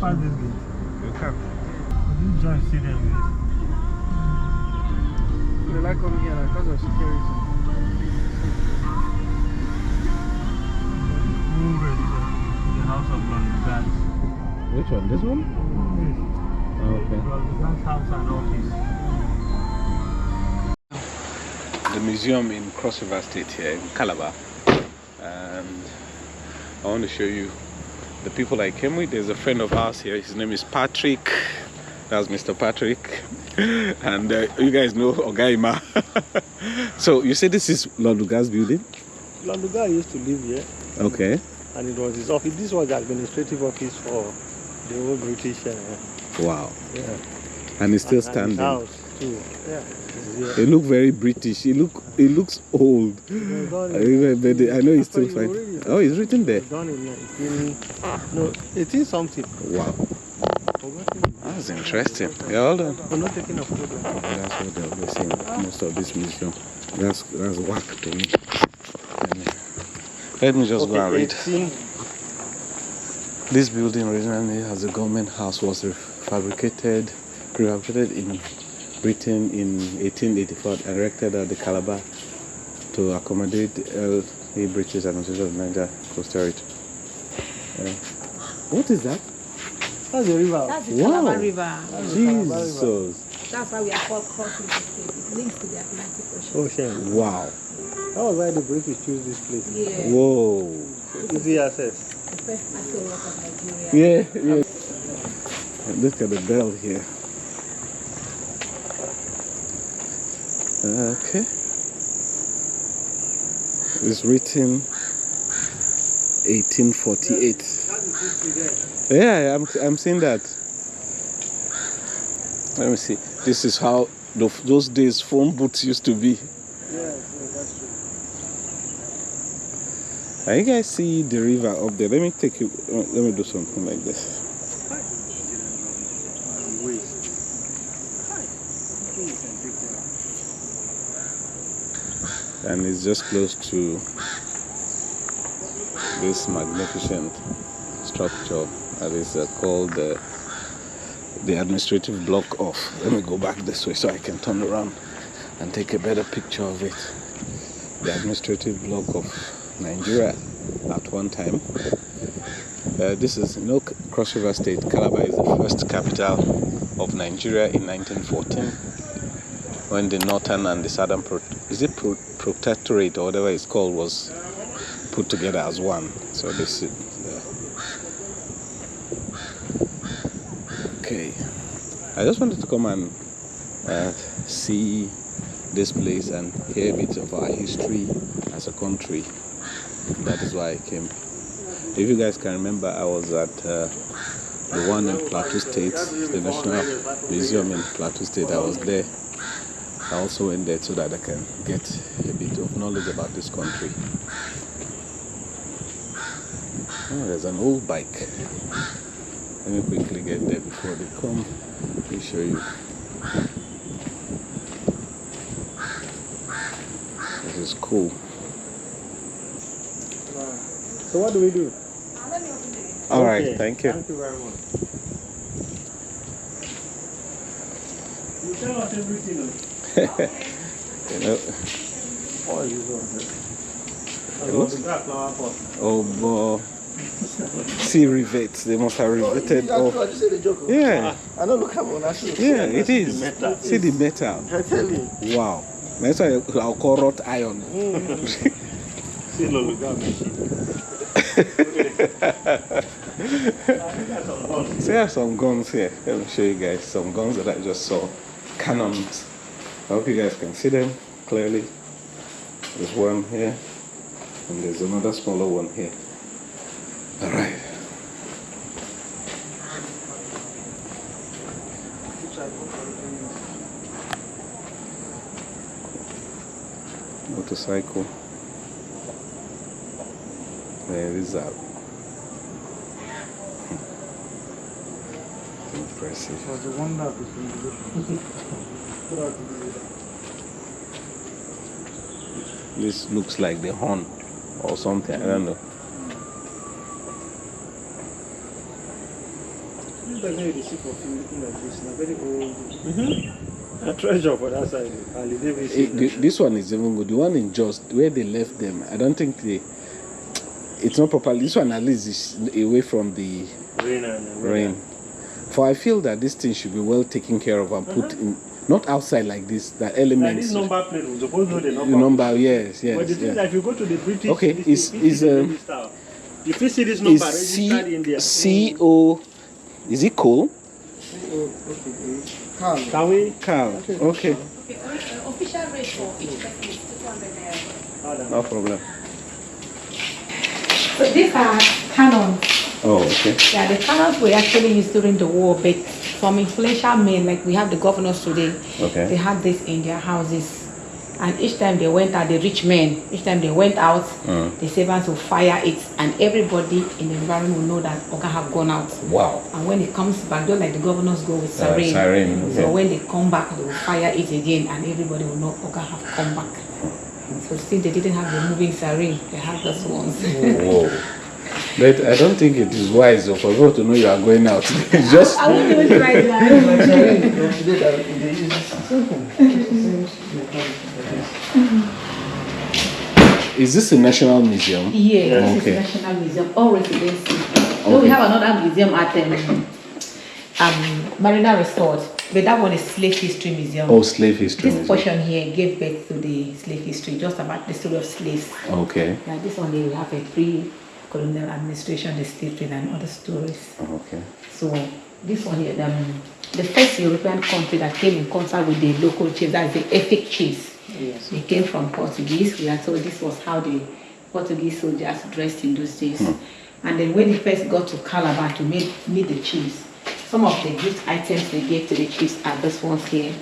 pass this gate? You can. This joint stadium gate. They like coming here because of security. The House of London. Which one? This one? Yes. Okay. London house and office. The museum in Cross River State here in Calabar, and I want to show you the people I came with. There's a friend of ours here. His name is Patrick. That's Mr. Patrick. And you guys know Ogaima. So you say this is Londuga's building? Londuga used to live here. Okay. And it was his office. This was the administrative office for the old British. Wow. Yeah. And it's still standing. And his house too. Yeah. It look very British. It looks old. But I know it's still fine. Oh, it's written there. Done in 18 something. Wow. That's interesting. Yeah, hold on. I'm not taking a photo. That's what they're always saying. Most of this museum. That's whack to me. Let me just go and read. This building originally as a government house was refabricated in Britain in 1884 and erected at the Calabar to accommodate the British administration of Niger Coast Territory. What is that? That's the river. That's the Calabar River. Jesus. That's why we are called Cross River State. It links to the Atlantic Ocean. Wow. That was why the British chose this place. Yeah. Whoa. Easy access. The first asset rock of Nigeria. Yeah. And look at the bell here. Okay. It's written 1848. Yeah, I'm seeing that. Let me see. This is how those days phone booths used to be. Yeah, that's true. Now you guys see the river up there. Let me take you. Let me do something like this. And it's just close to this magnificent structure that is called the administrative block of. Let me go back this way so I can turn around and take a better picture of it. The administrative block of Nigeria at one time. This is Cross River State. Calabar is the first capital of Nigeria in 1914, when the northern and the southern protectorate or whatever it's called was put together as one. So this is okay. I just wanted to come and see this place and hear a bit of our history as a country. That is why I came. If you guys can remember, I was at the one in Plateau State, the National Museum in Plateau State. I was there. I also went there so that I can get a bit of knowledge about this country. Oh, there's an old bike. Let me quickly get there before they come. Let me show you. This is cool. So what do we do? All right, thank you. Thank you very much. You tell us everything. You know. What is this one? Oh, boy. See rivets. They must have riveted. Yeah. I don't look at one. Yeah, it is. See the metal. I tell you. Wow. That's why I'll call wrought iron. See, look at machine. So I have some guns here. Let me show you guys some guns that I just saw. Cannons. I hope you guys can see them clearly. There's one here, and there's another smaller one here. All right. Motorcycle. There is that. Impressive. It was a wonder. This looks like the horn or something. I don't know. like when you see for film looking like this, na very old. A treasure for that side. And they never see This one is even good. The one in Just where they left them, I don't think it's not properly. This one at least is away from the rain and rain. For I feel that this thing should be well taken care of and put in, not outside like this. That elements. Like this number plate, we supposed to know the number. The number, yes. But the thing is that if you go to the British, Okay, if you see this number registered in there, C-O, is it coal? Can we? Cal. Okay. Okay, official rate for each person is 200 naira. No problem. So these are cannons. Oh, okay. Yeah, the cannons were actually used during the war, but some influential men, like we have the governors today, Okay. they had this in their houses. And each time they went out, the rich men, each time they went out, the servants will fire it, and everybody in the environment will know that Oga have gone out. Wow. And when it comes back, just like the governors go with siren. Siren, okay. So when they come back, they will fire it again, and everybody will know Oga have come back. So since they didn't have the moving siren, they have those ones. Whoa. But I don't think it is wise for people to know you are going out. Just I won't even try that. Is this a national museum? Yeah, this Okay. is National Museum, all residency. So we have another museum at Marina Resort, but that one is Slave History Museum. Oh, slave history. This museum. portion here gave birth to the slave history, just about the story of slaves. Okay. Yeah, this one here we have a pre-colonial administration, the slave trade, and other stories. Okay. So this one here, the first European country that came in contact with the local chiefs, that's the Efik chiefs. Yes. They came from Portuguese. We are told this was how the Portuguese soldiers dressed in those days. And then when they first got to Calabar to meet the chiefs, some of the gift items they gave to the chiefs are this ones here.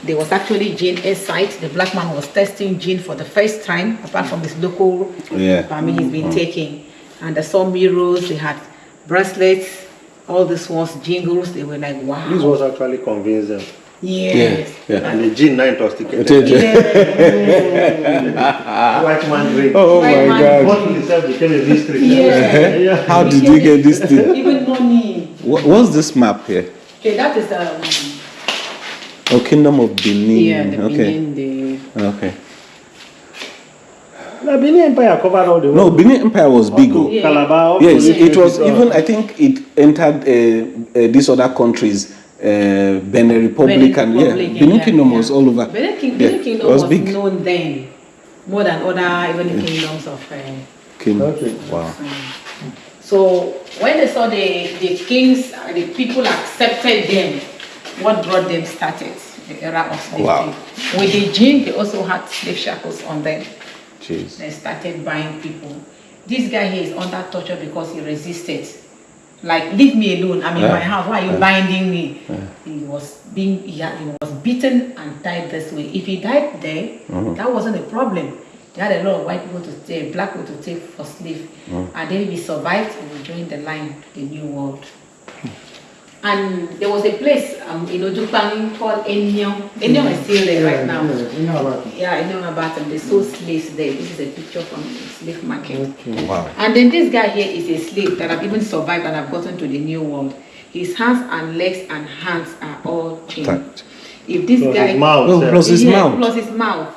There was actually gin inside. The black man was testing gin for the first time, apart from his local permit he's been taking. And they saw mirrors, they had bracelets, all these ones, jingles. They were like, wow. This was actually convinced them. Yes. Yeah. And the gin now intoxicated. White man drink. Oh White my man. God. Bottle itself became a mystery. Yeah. How did you get this thing? Even money. What's this map here? Okay, that is Oh, Kingdom of Benin. yeah, the Okay. Benin, the Okay. The Benin Empire covered all the world. No, Benin Empire was big. Oh. Yeah. Calabar. Yes, also it was this, even. I think it entered these other countries, Benin Republic, and Benin Kingdom was all over. Benin Kingdom it was big. known then more than other even the kingdoms of. Kingdom. Okay. Wow. So when they saw the kings, the people accepted them. What brought them started the era of slavery. Wow. With the gin, they also had slave shackles on them. Jeez. They started buying people. This guy here is under torture because he resisted. Like, leave me alone. I'm in my house. Why are you binding me? He was he was beaten and died this way. If he died there, that wasn't a problem. They had a lot of white people to take, black people to take for slave. And then if he survived, he would join the line to the new world. And there was a place in Ojukbang called Enyong. Enyong is still there right now. Yeah, Enyong Abatam. They sold slaves there. This is a picture from the slave market. Okay. Wow. And then this guy here is a slave that have even survived and have gotten to the new world. His hands and legs and hands are all chained. Tagged. If this Plus guy his mouth. Plus his mouth. plus his mouth.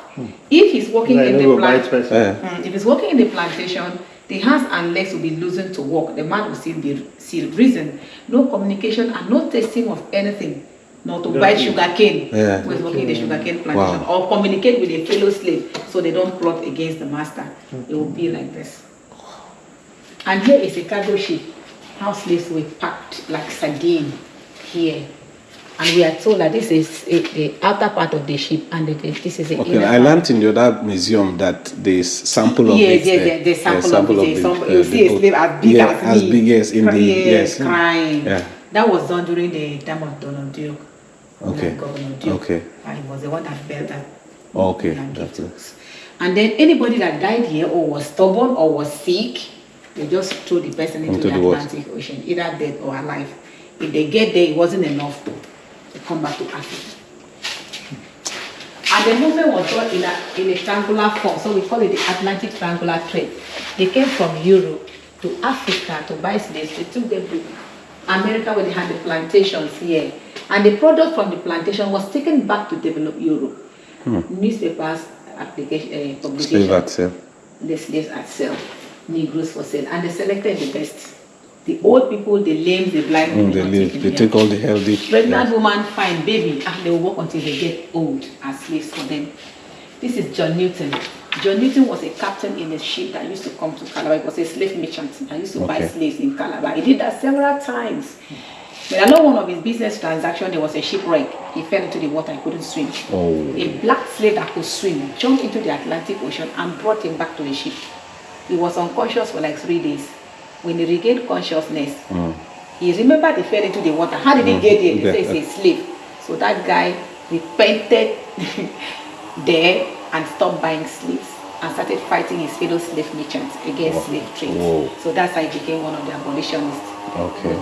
If he's working Like in no the bite plant, person. if he's working in the plantation, the hands and legs will be loosened to walk. The man will still be sealed. Reason: no communication and no tasting of anything. Not to buy sugar cane. Yeah. Who is working in the sugar cane plantation, or communicate with a fellow slave so they don't plot against the master. It will be like this. And here is a cargo ship. How slaves were packed like sardine here. And we are told that this is the outer part of the ship, and this is the Okay, inner I part. learned in the other museum that there's sample of it. The sample of it. You see a slave as big as me. as big as in the crying. Yeah. That was done during the time of Donald Duke. Okay. Governor Duke. Okay. And he was the one that built that. Okay. and That's gave it. to us. And then anybody that died here or was stubborn or was sick, they just threw the person into the the Atlantic Ocean, either dead or alive. If they get there, it wasn't enough to come back to Africa. And the movement was done in a triangular form, so we call it the Atlantic Triangular Trade. They came from Europe to Africa to buy slaves. They took them to America where they had the plantations here. And the product from the plantation was taken back to develop Europe. Newspapers, application, publication. Slave at sale. The slaves at sale. Negroes for sale. And they selected the best. The old people, the lame, the blind. They take all the healthy. Pregnant woman, fine, baby, and they will work until they get old as slaves for them. This is John Newton. John Newton was a captain in a ship that used to come to Calabar. It was a slave merchant that used to buy slaves in Calabar. He did that several times. But along one of his business transactions, there was a shipwreck. He fell into the water, he couldn't swim. A black slave that could swim jumped into the Atlantic Ocean and brought him back to the ship. He was unconscious for like 3 days. When he regained consciousness, he remembered he fell into the water. How did he get there? They say he's a slave. So that guy repented there and stopped buying slaves and started fighting his fellow slave merchants against slave trade. So that's how he became one of the abolitionists.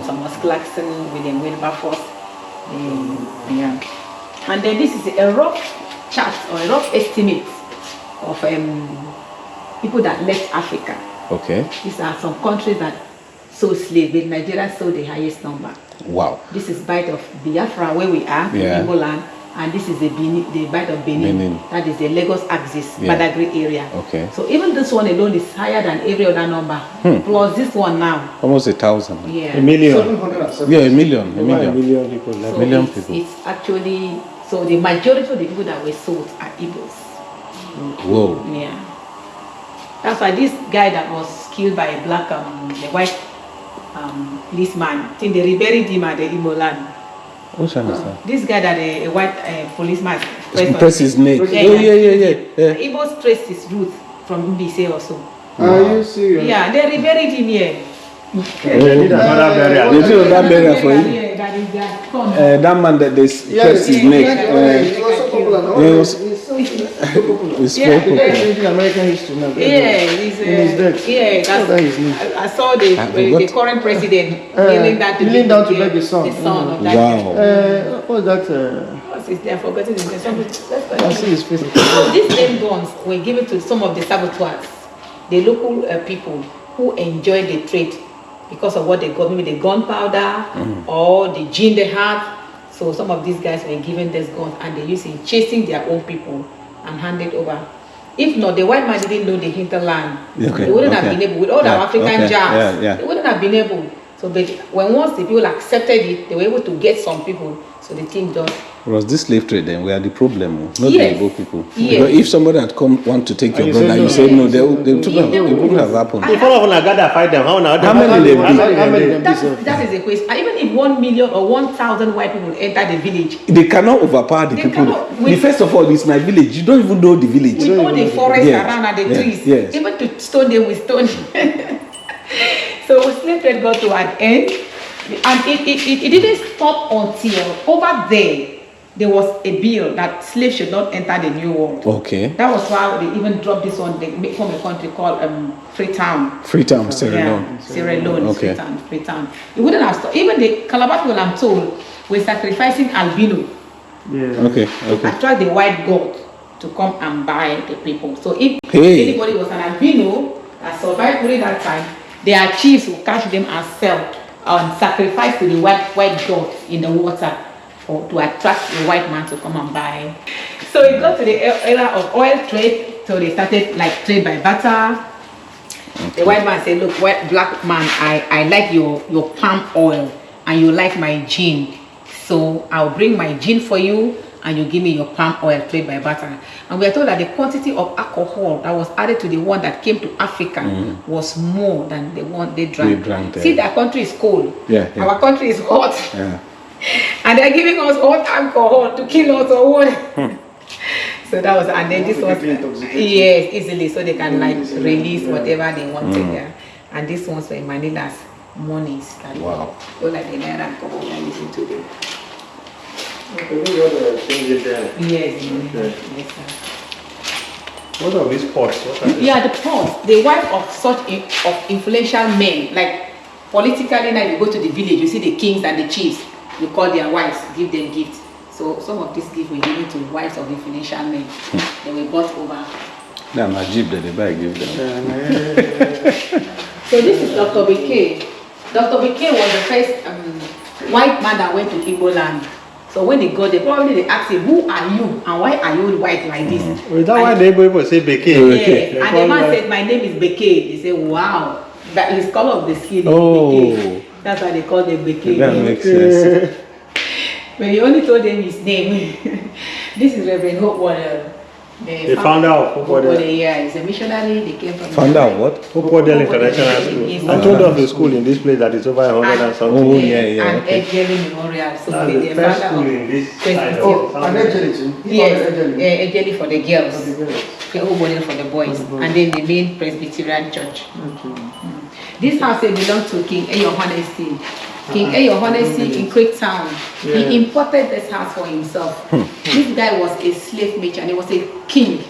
Thomas Clarkson, William Wilberforce. And then this is a rough chart or a rough estimate of people that left Africa. These are some countries that sold slaves. Nigeria sold the highest number. Wow. This is Bight of Biafra where we are, in Igbo land. And this is the Bight of Benin. That is the Lagos axis, Badagry area. So even this one alone is higher than every other number. Plus this one now. Almost 1,000. A million. A million. A million people. So million people. It's actually, so the majority of the people that were sold are Igbos. Whoa. Yeah. That's why this guy that was killed by a black, the white policeman, I think they reburied him at the Igbo land. This guy that a white policeman press his neck. Igbos traced his roots from Mbise or so. Are you serious? Yeah, they reburied him here. They did another burial. They did another burial for him. That man that they pressed his neck. He was so popular. It's in American history now. He's dead. I saw the current president kneeling down to beg the son of that guy. What's that? What's his name? I've forgotten his name. I see his face. These same guns were given to some of the saboteurs, the local people who enjoyed the trade because of what they got, maybe the gunpowder or the gin they had. So some of these guys were given these guns and they used in chasing their own people and handed over. If not, the white man didn't know the hinterland. They wouldn't have been able, with all the African jars, they wouldn't have been able. So but when once the people accepted it, they were able to get some people. So the thing just... It was this slave trade then, we are the problem, not the Igbo people. Yes. But if somebody had come want to take your brother, you said no, they wouldn't have happened. If all of them gather fight them, how many they be? That is a question. Even if 1 million or 1,000 white people enter the village, they cannot overpower the people. First of all, it's my village. You don't even know the village. We know the forest around and the trees. Even to stone them with stone. So slave trade got to an end. And it didn't stop until over there was a bill that slaves should not enter the New World. That was why they even dropped this one. They made from a country called Freetown. Freetown, Sierra Leone. Sierra Leone, Freetown. It wouldn't have stopped. Even the Calabar people, I'm told, were sacrificing albino. Attract the white god to come and buy the people. So if anybody was an albino that survived during that time, their chiefs will catch them and sell and sacrifice to the white god in the water or to attract the white man to come and buy. So it got to the era of oil trade. So they started like trade by barter. The white man said, look, black man, I like your palm oil and you like my gin. So I'll bring my gin for you and you give me your palm oil, trade by barter. And we are told that the quantity of alcohol that was added to the one that came to Africa was more than the one they drank. See, their country is cold. Our country is hot. And they're giving us hot alcohol to kill us or what? So that was, and then this was, easily, so they can like release whatever they wanted there. And these ones were Manila's monies. Wow. So like the Naira and Kobo are using today. Yes, sir. What are these pots? The pots. The wife of such influential men, like politically now you go to the village, you see the kings and the chiefs, you call their wives, give them gifts. So some of these gifts were given to wives of influential men. They were bought over. That's my jeep that they buy, give them. So this is Dr. BK. Dr. Bekay was the first white man that went to Igbo land. So when they got there, probably they asked him, who are you and why are you white like this? Is that why the Igbo people say Bekay? Yeah. And the man said, my name is Bekay. They said, wow, that his color of the skin is Bekay. That's why they call them Bekay. That makes sense. But he only told them his name. This is Reverend Hopewell. The founder of Hopewell. Yeah, he's a missionary. They came from Founder of what? Hopewell International School. I told of the school in this place that is over 100 and something. Oh, yeah. And Okay. Ejeli Memorial. So That's the first school in this side. And Ejeli. Yes, Ejeli for the girls. Hopewell for the boys. And then the main Presbyterian church. This house belongs to King Eyohanesty. King Eyohanesty in Creek Town. He imported this house for himself. This guy was a slave merchant. He was a king.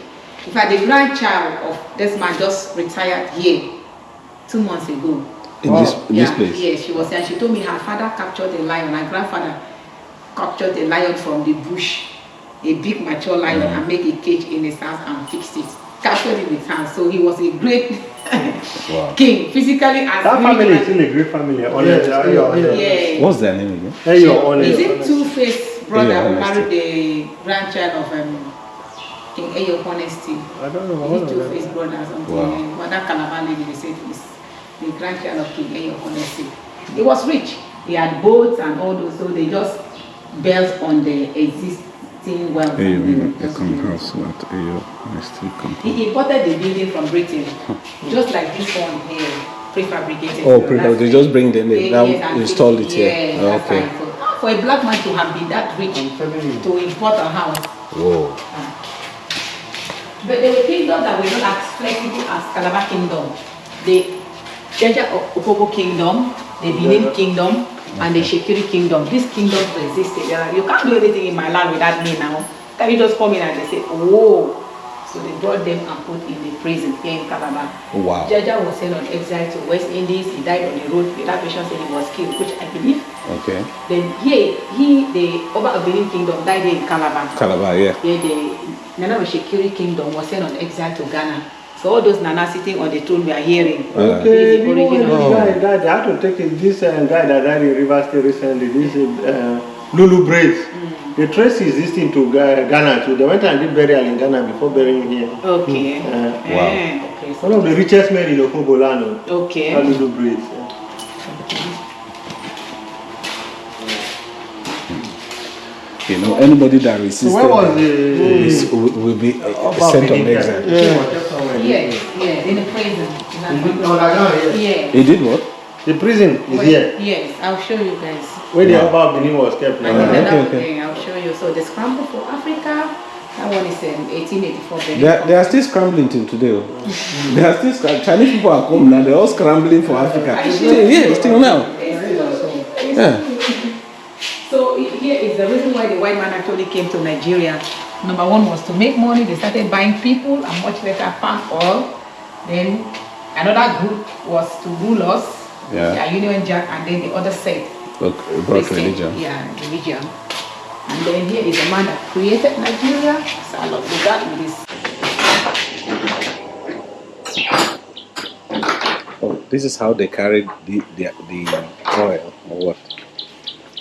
In fact, the grandchild of this man just retired here 2 months ago. In this place? Yes, she was there. She told me her father captured a lion. Her grandfather captured a lion from the bush, a big mature lion, and made a cage in his house and fixed it. Captured it with hands. So he was a great king, physically as that family is still a great family. Yeah. What's their name again? Is it Two-Faced brother who married the grandchild of King Eyohanesty? I don't know. Is it Two-Faced brother or something? Wow. But that Calabar lady, they said is the grandchild of King Eyohanesty. He was rich. He had boats and all those, so they just built on the existing wealth. He imported the building from Britain, just like this one here, prefabricated. Oh, they just bring the name, now and install it here. Yeah, that's Okay. right. So, for a black man to have been that rich to import a house. Whoa. But there were kingdoms that were not as flexible as Calabar Kingdom. The Jeja Opobo Kingdom, the Benin Kingdom, and the Shakira Kingdom. These kingdoms resisted. You can't do anything in my land without me now. Can you just come in and they say, oh. So they brought them and put in the prison here in Calabar. Wow. Jeja was sent on exile to West Indies. He died on the road. The patient said he was killed, which I believe. Okay. Then the Oba of Benin Kingdom died here in Calabar. Calabar, yeah. Yeah, the Nana of Shakira Kingdom was sent on exile to Ghana. So all those Nana sitting on the throne we are hearing. Okay, The original. guy died. They had to take it. This guy that died in River State recently. This Lulu braids. The trace is existing to Ghana too. They went and did burial in Ghana before burying here. Okay. Wow. Okay. One of the richest men in Okobolano. Okay. Lulu braids. You know, anybody that resisted So where was the will be sent on exile. Yes, in the prison. Yeah. He did what? The prison is here. Yes, I'll show you guys. Where the Oba of Benin was kept. Okay. I'll show you. So the scramble for Africa, that one is in 1884. They are still scrambling till today. They are still Chinese people are come now. They're all scrambling for Africa. Still now. Yeah. So here is the reason why the white man actually came to Nigeria. Number one was to make money. They started buying people and much later palm oil. Then another group was to rule us. Yeah. Union Jack, and then the other side. Brought religion. Yeah, religion. And then here is the man that created Nigeria. So I love that with this. Oh, this is how they carried the oil or what?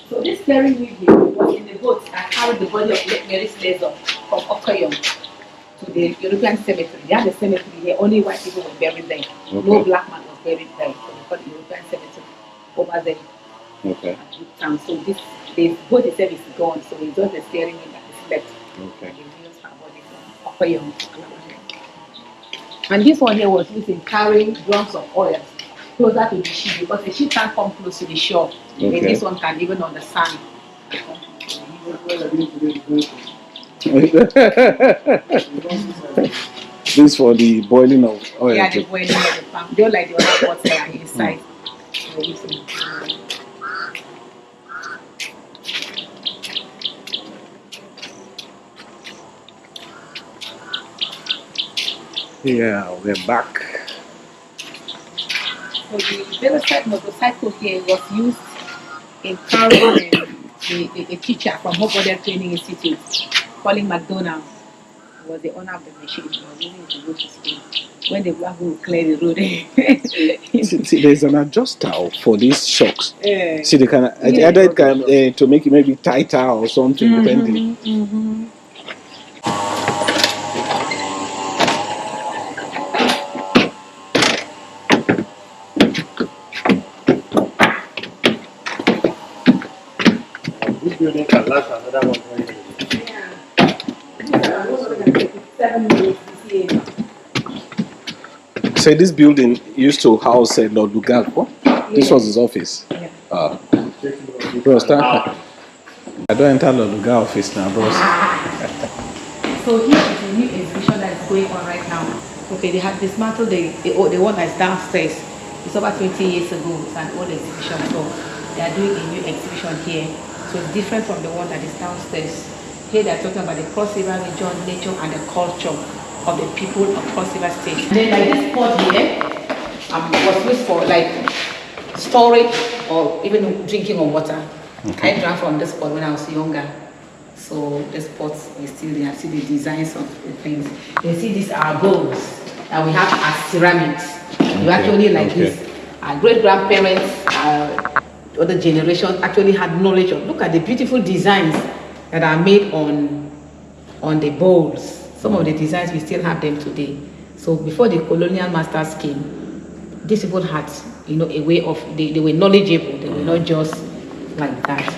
So this carrying wheel here was in the boat that carried the body of Mary Slessor from Okoyom to the European cemetery. They had the cemetery here, only white people were buried there. Okay. No black man was buried there. So they called the European cemetery over there. Okay. So the boat itself is gone, so it's just the steering wheel that is left. Okay. And they used her body from Okoyom to Calabar. And this one here was used in carrying drums of oil closer to the ship because the ship can't come close to the shore. Okay. And this one can even on the sand. This for the boiling of oil. Yeah, the boiling of the palm. They like the other pots that are inside. Yeah, we're back. So the Velocyte motorcycle here was used in carrying the teacher from Hogwarts Training Institute, Colin McDonald, was the owner of the machine. He was using it to go to school. when the black will clear the road. See, there's an adjuster for these shocks. Yeah. See, they can either it can to make it maybe tighter or something, depending. This building can last another 120 years. So this building used to house Lord Lugalpo. This was his office. Yeah. Bro, stand. I don't enter Lord Lugal office now, bros. So here is a new exhibition that is going on right now. Okay, they have dismantled the one that's downstairs. It's over 20 years ago. It's an old exhibition, so they are doing a new exhibition here. So it's different from the one that is downstairs. Here they're talking about the Cross River region, nature and the culture of the people of Cross River State. And then like this spot here was used for like storage or even drinking of water. I drank from this spot when I was younger. So the spots is still there. See the designs of the things. You see these are bowls that we have as ceramics. You actually like this. Our great grandparents, other generations actually had knowledge of. Look at the beautiful designs that are made on the bowls. Some of the designs we still have them today. So before the colonial masters came, these people had a way of they were knowledgeable. They were not just like that.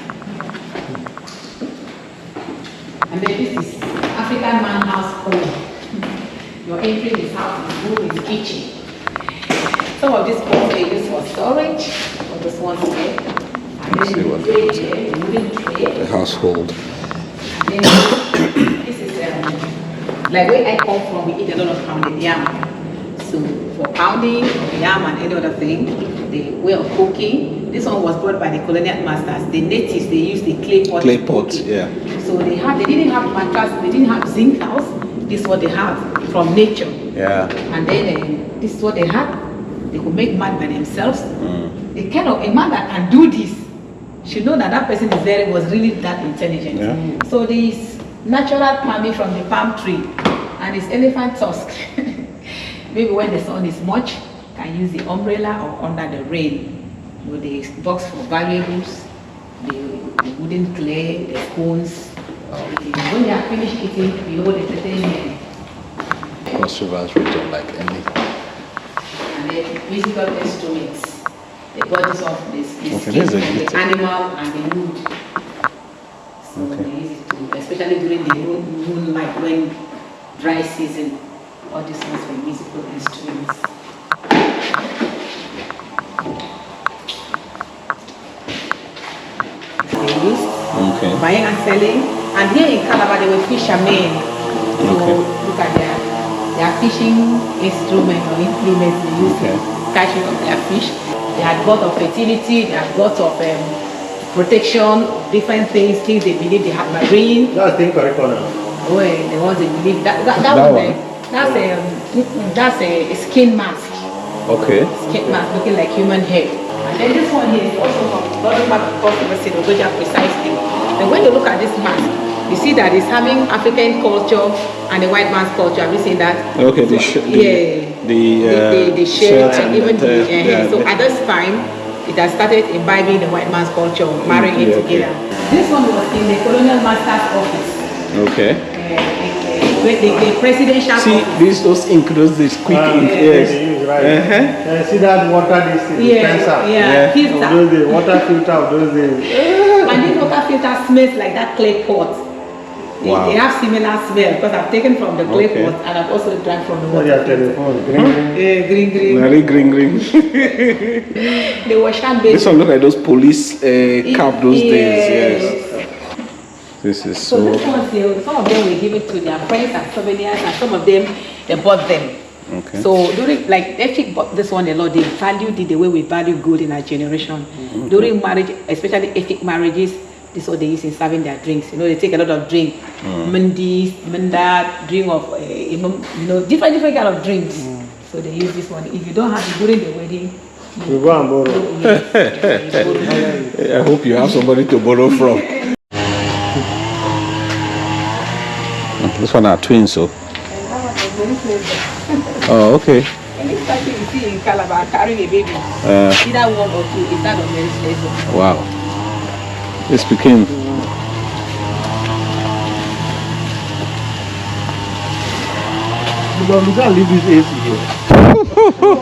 And then this is African man house home. You're entering this house, this room is kitchen. Some of these pots they use for storage, or this one here. And then the tray here, the wooden tray. The household. And then this is like where I come from, we eat a lot of pounded yam. So for pounding of yam and any other thing, the way of cooking, this one was brought by the colonial masters. The natives, they used the clay pot. Clay pot, yeah. So they didn't have mattress, they didn't have zinc house. This is what they have from nature. Yeah. And then this is what they had. They could make mud by themselves. The kind of a man that can do this should know that that person was really that intelligent. Yeah. So this natural palming from the palm tree and this elephant tusk. Maybe when the sun is much, can use the umbrella or under the rain. With the box for valuables, the wooden clay, the spoons. When they are finished eating, we hold the thing. Cross River region, like any. And then musical instruments. The bodies of the animal and the wood. So they use it to, especially during the moonlight when dry season. All these ones for musical instruments. Buying and selling, and here in Calabar they were fishermen. So look at their fishing instruments or implements they use to catching of their fish. They had got of fertility, they had got of protection, different things they believe they have marine. That's the curriculum. Oh, the ones they believe that's a skin mask. Okay. Skin mask looking like human head. And then this one here is also from Northern part of Cross River State, Ogoja precisely. And when you look at this mask, you see that it's having African culture and the white man's culture. Have you seen that? Okay, so, the shirts and even so at this time, it has started imbibing the white man's culture, marrying it together. This one was in the colonial master's office. Okay. The presidential office. Those ink, those quick ink, yes. See that water dispenser? Filter. Those the water filter of those days. And this water filter smells like that clay pot. Wow. They have similar smell because I've taken from the clay pot and I've also drank from the water. Your telephone, green. Green. They were shambling. This one look like those police cap those days, yes. This is so this one, some of them were given to their friends and souvenirs, and some of them they bought them. Okay. So during Efik bought this one a lot. They valued it the way we value gold in our generation. During marriage, especially Efik marriages, this is what they use in serving their drinks. They take a lot of drink, Mendis, Mendat, drink of different kind of drinks. So they use this one. If you don't have it during the wedding, you go and borrow. I hope you have somebody to borrow from. This one are twins, so. Many places. Oh, okay. And this statue you see in Calabar carrying a baby, either one or two, is that of Mary Slessor. Wow. This became. You can't leave this AC here.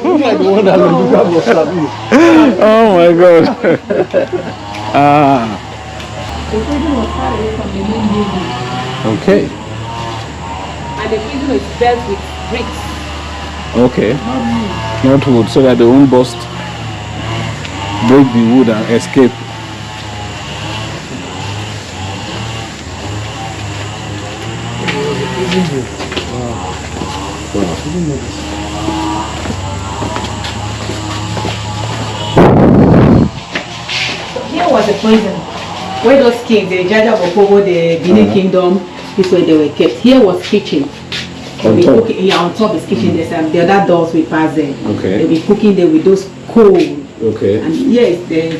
Look like the one that Luca was having. Oh my God. Ah. The prison was far away from the main building. Okay. And the prison is built with bricks. Okay. Not wood, so that they won't burst, break the wood and escape. Here was a prison where those kings, the Jaja Bokobo, the Benin Kingdom, this way they were kept. Here was kitchen. On top? Cooking, yeah, on top is kitchen. There's the other doors we pass there. Okay. They'll be cooking there with those coal. Okay. And here is the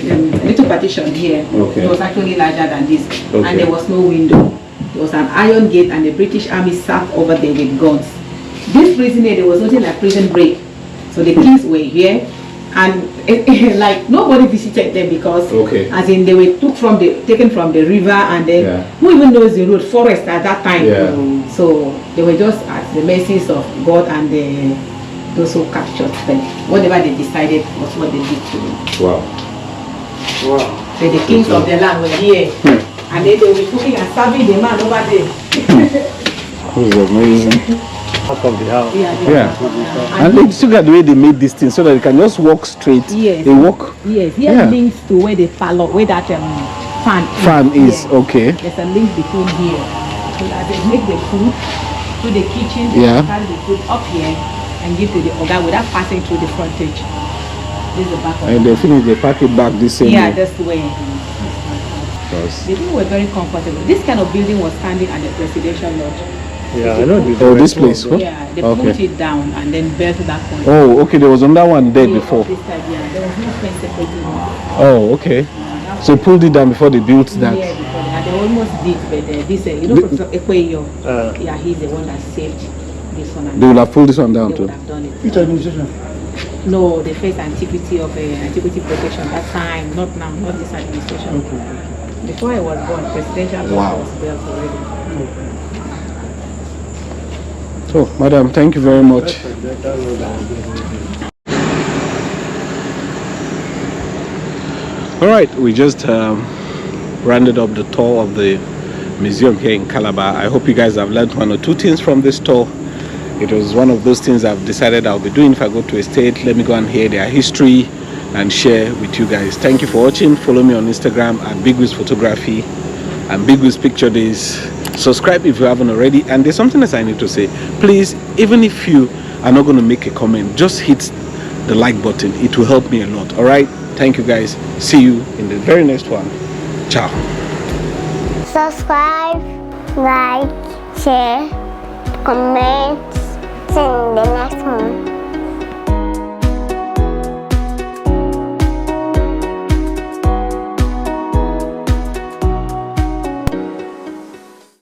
little partition here. Okay. It was actually larger than this. Okay. And there was no window. There was an iron gate and the British army sat over there with guns. This prison here, there was nothing like prison break. So the kings were here. And like nobody visited them because as in they were taken from the river and then who even knows the road, forest at that time. So they were just at the mercies of God and those who captured them. Whatever they decided was what they did to them. Wow. Wow. So the kings of the land were here and then they were cooking and serving the man over there. This is amazing. Out of the house. Yeah. And look at the way they made this thing so that they can just walk straight. Yes. They walk. Yes, here links to where the parlor, where that fan is. Yes. Okay. There's a link between here. So that they make the food to the kitchen, they carry the food up here and give to the organ without passing through the frontage. This is the back of And they finish, they pack it back this same way. that's the way. The people were very comfortable. This kind of building was standing at the presidential lodge. Yeah, I know this place. Huh? Yeah, they put it down and then built that point. Oh, okay. There was another one there before. This side, there was no fence separating it. Oh, okay. So they pulled it down before they built that. Yeah, before that. They almost did, but this, Professor Ekweyo, yeah, he's the one that saved this one. They will have pulled this one down they too. would have done it. Which administration? No, the first antiquity of antiquity protection that time, not now, not this administration. Okay. Before I was born, presidential lodge was built already. So, madam, thank you very much. All right, we just rounded up the tour of the museum here in Calabar. I hope you guys have learned one or two things from this tour. It was one of those things I've decided I'll be doing if I go to a state. Let me go and hear their history and share with you guys. Thank you for watching. Follow me on Instagram at Bigwillz Photography and Bigwillz Picture Days. Subscribe if you haven't already. And there's something else I need to say. Please, even if you are not going to make a comment, just hit the like button. It will help me a lot. All right, thank you guys. See you in the very next one. Ciao. Subscribe, like, share, comment. See you in the next one.